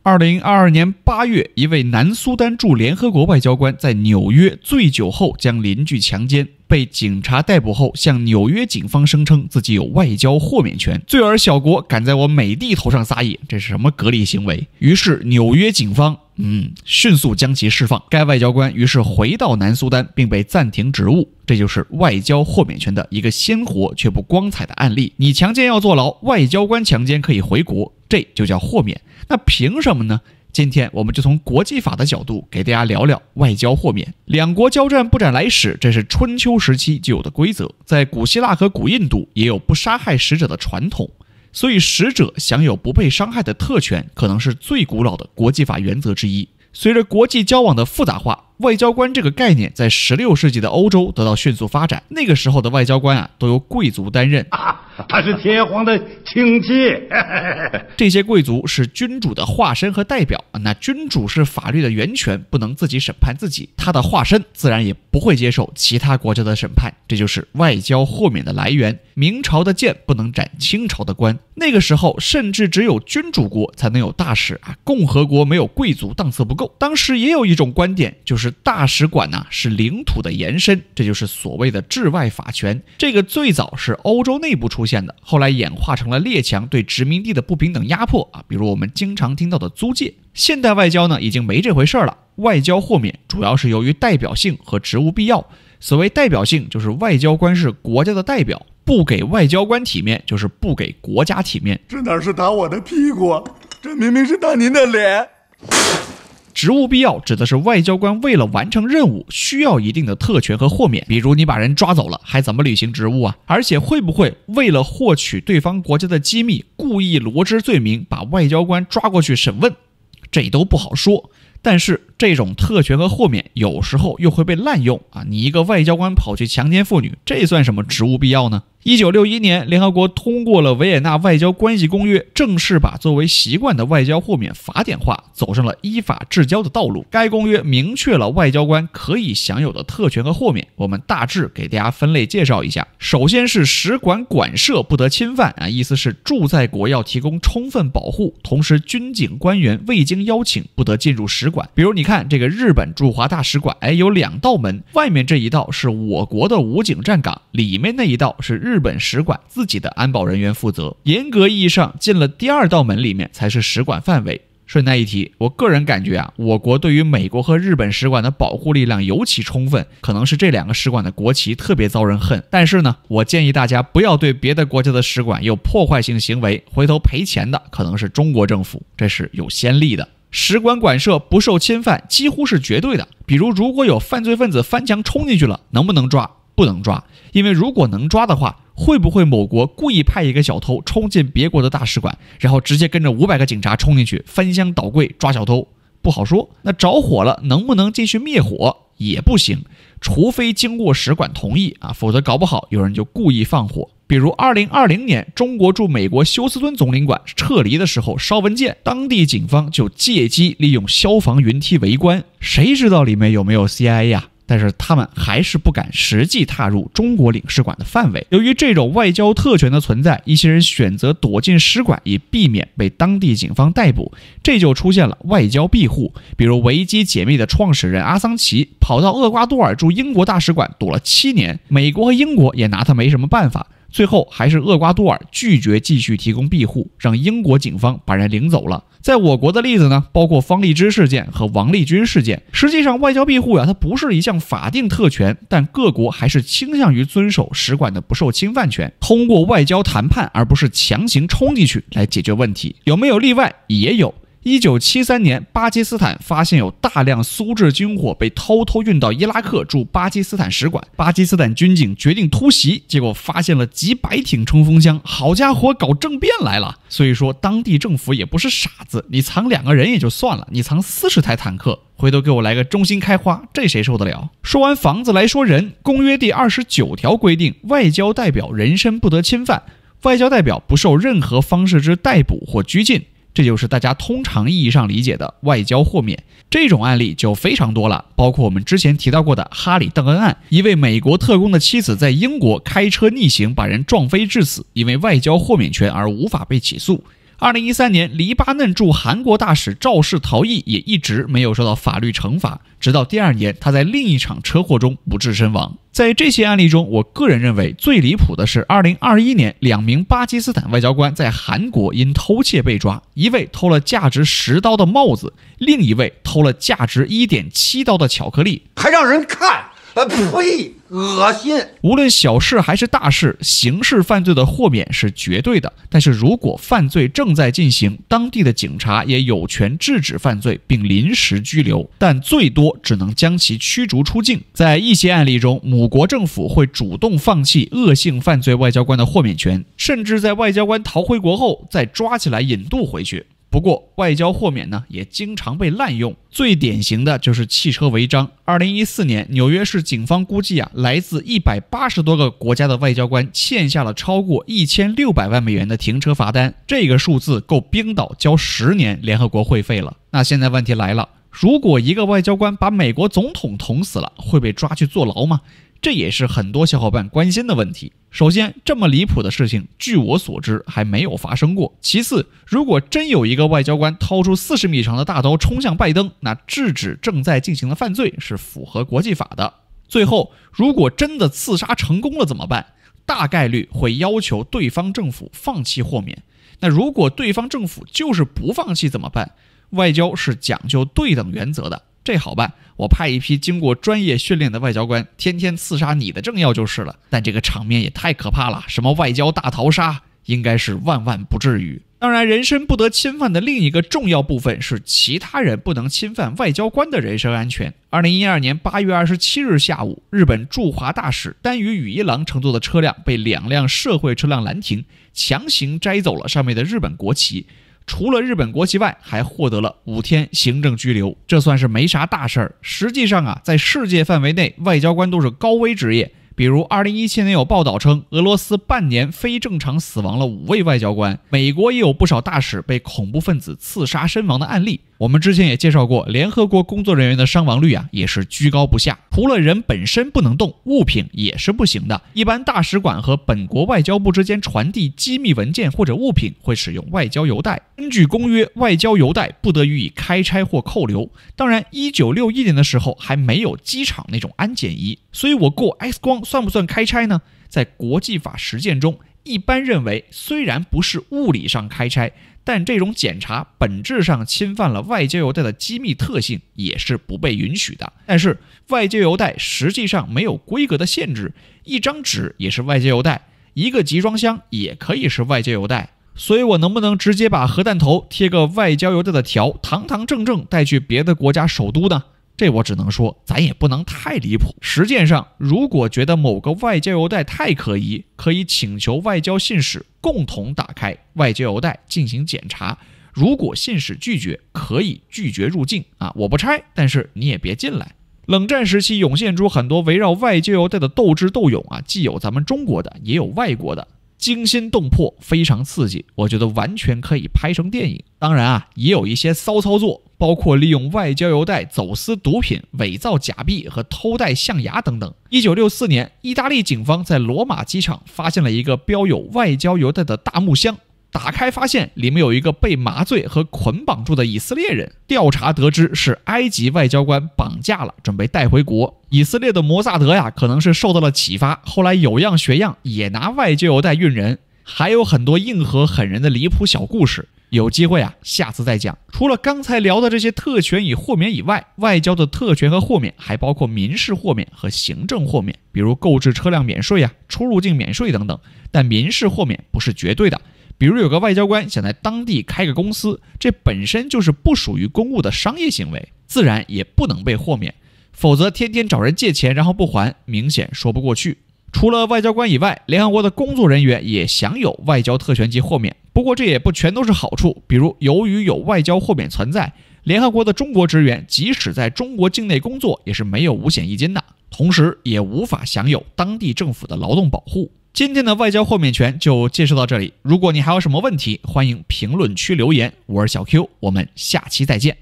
2022年8月，一位南苏丹驻联合国外交官在纽约醉酒后将邻居强奸，被警察逮捕后向纽约警方声称自己有外交豁免权，罪尔小国敢在我美帝头上撒野，这是什么隔离行为？于是纽约警方迅速将其释放，该外交官于是回到南苏丹并被暂停职务。这就是外交豁免权的一个鲜活却不光彩的案例。你强奸要坐牢，外交官强奸可以回国，这就叫豁免。那凭什么呢？今天我们就从国际法的角度给大家聊聊外交豁免。两国交战不斩来使，这是春秋时期就有的规则，在古希腊和古印度也有不杀害使者的传统，所以使者享有不被伤害的特权，可能是最古老的国际法原则之一。随着国际交往的复杂化，外交官这个概念在16世纪的欧洲得到迅速发展。那个时候的外交官都由贵族担任，他是天皇的亲戚。这些贵族是君主的化身和代表，那君主是法律的源泉，不能自己审判自己，他的化身自然也不会接受其他国家的审判，这就是外交豁免的来源。明朝的剑不能斩清朝的官，那个时候甚至只有君主国才能有大使共和国没有贵族档次不够。当时也有一种观点，就是大使馆是领土的延伸，这就是所谓的治外法权。这个最早是欧洲内部出现的，后来演化成了列强对殖民地的不平等压迫比如我们经常听到的租界。现代外交已经没这回事了，外交豁免主要是由于代表性和职务必要。所谓代表性，就是外交官是国家的代表，不给外交官体面就是不给国家体面。这哪是打我的屁股，这明明是打您的脸。职务必要指的是外交官为了完成任务需要一定的特权和豁免，比如你把人抓走了，还怎么履行职务而且会不会为了获取对方国家的机密，故意罗织罪名，把外交官抓过去审问，这都不好说。但是这种特权和豁免有时候又会被滥用你一个外交官跑去强奸妇女，这算什么职务必要呢？1961年，联合国通过了维也纳外交关系公约，正式把作为习惯的外交豁免法典化，走上了依法治交的道路。该公约明确了外交官可以享有的特权和豁免，我们大致给大家分类介绍一下。首先是使馆馆舍不得侵犯意思是驻在国要提供充分保护，同时军警官员未经邀请不得进入使馆。比如你看这个日本驻华大使馆有2道门，外面这一道是我国的武警站岗，里面那一道是日本使馆自己的安保人员负责。严格意义上，进了第2道门里面才是使馆范围。顺带一提，我个人感觉我国对于美国和日本使馆的保护力量尤其充分，可能是这2个使馆的国旗特别遭人恨。但是呢，我建议大家不要对别的国家的使馆有破坏性行为，回头赔钱的可能是中国政府，这是有先例的。使馆馆舍不受侵犯几乎是绝对的，比如如果有犯罪分子翻墙冲进去了，能不能抓？不能抓，因为如果能抓的话，会不会某国故意派一个小偷冲进别国的大使馆，然后直接跟着500个警察冲进去翻箱倒柜抓小偷？不好说。那着火了能不能继续灭火？也不行，除非经过使馆同意否则搞不好有人就故意放火。比如2020年中国驻美国休斯敦总领馆撤离的时候烧文件，当地警方就借机利用消防云梯围观，谁知道里面有没有 CIA 但是他们还是不敢实际踏入中国领事馆的范围。由于这种外交特权的存在，一些人选择躲进使馆，以避免被当地警方逮捕，这就出现了外交庇护。比如维基解密的创始人阿桑奇跑到厄瓜多尔驻英国大使馆躲了7年，美国和英国也拿他没什么办法，最后还是厄瓜多尔拒绝继续提供庇护，让英国警方把人领走了。在我国的例子呢，包括方励之事件和王立军事件。实际上外交庇护它不是一项法定特权，但各国还是倾向于遵守使馆的不受侵犯权，通过外交谈判而不是强行冲进去来解决问题。有没有例外？也有。1973年，巴基斯坦发现有大量苏制军火被偷运到伊拉克驻巴基斯坦使馆，巴基斯坦军警决定突袭，结果发现了几百挺冲锋枪，好家伙，搞政变来了。所以说当地政府也不是傻子，你藏2个人也就算了，你藏40台坦克，回头给我来个中心开花，这谁受得了？说完房子来说人，公约第29条规定，外交代表人身不得侵犯，外交代表不受任何方式之逮捕或拘禁，这就是大家通常意义上理解的外交豁免。这种案例就非常多了，包括我们之前提到过的哈里·邓恩案，一位美国特工的妻子在英国开车逆行把人撞飞致死，因为外交豁免权而无法被起诉。2013年，黎巴嫩驻韩国大使肇事逃逸，也一直没有受到法律惩罚，直到第2年，他在另一场车祸中不治身亡。在这些案例中，我个人认为最离谱的是2021年2名巴基斯坦外交官在韩国因偷窃被抓，一位偷了价值10刀的帽子，另一位偷了价值1.7刀的巧克力，还让人看，呸，恶心！无论小事还是大事，刑事犯罪的豁免是绝对的。但是如果犯罪正在进行，当地的警察也有权制止犯罪并临时拘留，但最多只能将其驱逐出境。在一些案例中，母国政府会主动放弃恶性犯罪外交官的豁免权，甚至在外交官逃回国后再抓起来引渡回去。不过，外交豁免呢也经常被滥用，最典型的就是汽车违章。2014年，纽约市警方估计来自180多个国家的外交官欠下了超过1600万美元的停车罚单，这个数字够冰岛交10年联合国会费了。那现在问题来了，如果一个外交官把美国总统捅死了，会被抓去坐牢吗？这也是很多小伙伴关心的问题。首先，这么离谱的事情，据我所知还没有发生过。其次，如果真有一个外交官掏出40米长的大刀冲向拜登，那制止正在进行的犯罪是符合国际法的。最后，如果真的刺杀成功了怎么办？大概率会要求对方政府放弃豁免。那如果对方政府就是不放弃怎么办？外交是讲究对等原则的。这好办，我派一批经过专业训练的外交官，天天刺杀你的政要就是了。但这个场面也太可怕了，什么外交大逃杀，应该是万万不至于。当然，人身不得侵犯的另一个重要部分是其他人不能侵犯外交官的人身安全。2012年8月27日下午，日本驻华大使丹羽羽一郎乘坐的车辆被2辆社会车辆拦停，强行摘走了上面的日本国旗。除了日本国旗外，还获得了5天行政拘留，这算是没啥大事儿。实际上在世界范围内，外交官都是高危职业。比如2017年有报道称，俄罗斯半年非正常死亡了5位外交官，美国也有不少大使被恐怖分子刺杀身亡的案例。我们之前也介绍过，联合国工作人员的伤亡率也是居高不下。除了人本身不能动，物品也是不行的。一般大使馆和本国外交部之间传递机密文件或者物品会使用外交邮袋。根据公约，外交邮袋不得予以开拆或扣留。当然，1961年的时候还没有机场那种安检仪，所以我过 X 光算不算开拆呢？在国际法实践中，一般认为虽然不是物理上开拆，但这种检查本质上侵犯了外交邮袋的机密特性，也是不被允许的。但是外交邮袋实际上没有规格的限制，一张纸也是外交邮袋，一个集装箱也可以是外交邮袋。所以我能不能直接把核弹头贴个外交邮袋的条，堂堂正正带去别的国家首都呢？这我只能说，咱也不能太离谱。实践上，如果觉得某个外交邮袋太可疑，可以请求外交信使共同打开外交邮袋进行检查。如果信使拒绝，可以拒绝入境我不拆，但是你也别进来。冷战时期涌现出很多围绕外交邮袋的斗智斗勇既有咱们中国的，也有外国的，惊心动魄，非常刺激，我觉得完全可以拍成电影。当然也有一些骚操作，包括利用外交邮袋走私毒品、伪造假币和偷带象牙等等。1964年，意大利警方在罗马机场发现了一个标有外交邮袋的大木箱，打开发现里面有一个被麻醉和捆绑住的以色列人，调查得知是埃及外交官绑架了，准备带回国。以色列的摩萨德可能是受到了启发，后来有样学样，也拿外交邮袋运人。还有很多硬核狠人的离谱小故事，有机会下次再讲。除了刚才聊的这些特权与豁免以外，外交的特权和豁免还包括民事豁免和行政豁免，比如购置车辆免税出入境免税等等。但民事豁免不是绝对的，比如有个外交官想在当地开个公司，这本身就是不属于公务的商业行为，自然也不能被豁免。否则天天找人借钱然后不还，明显说不过去。除了外交官以外，联合国的工作人员也享有外交特权及豁免，不过这也不全都是好处。比如由于有外交豁免存在，联合国的中国职员即使在中国境内工作也是没有五险一金的，同时也无法享有当地政府的劳动保护。今天的外交豁免权就介绍到这里，如果你还有什么问题，欢迎评论区留言。我是小 Q，我们下期再见。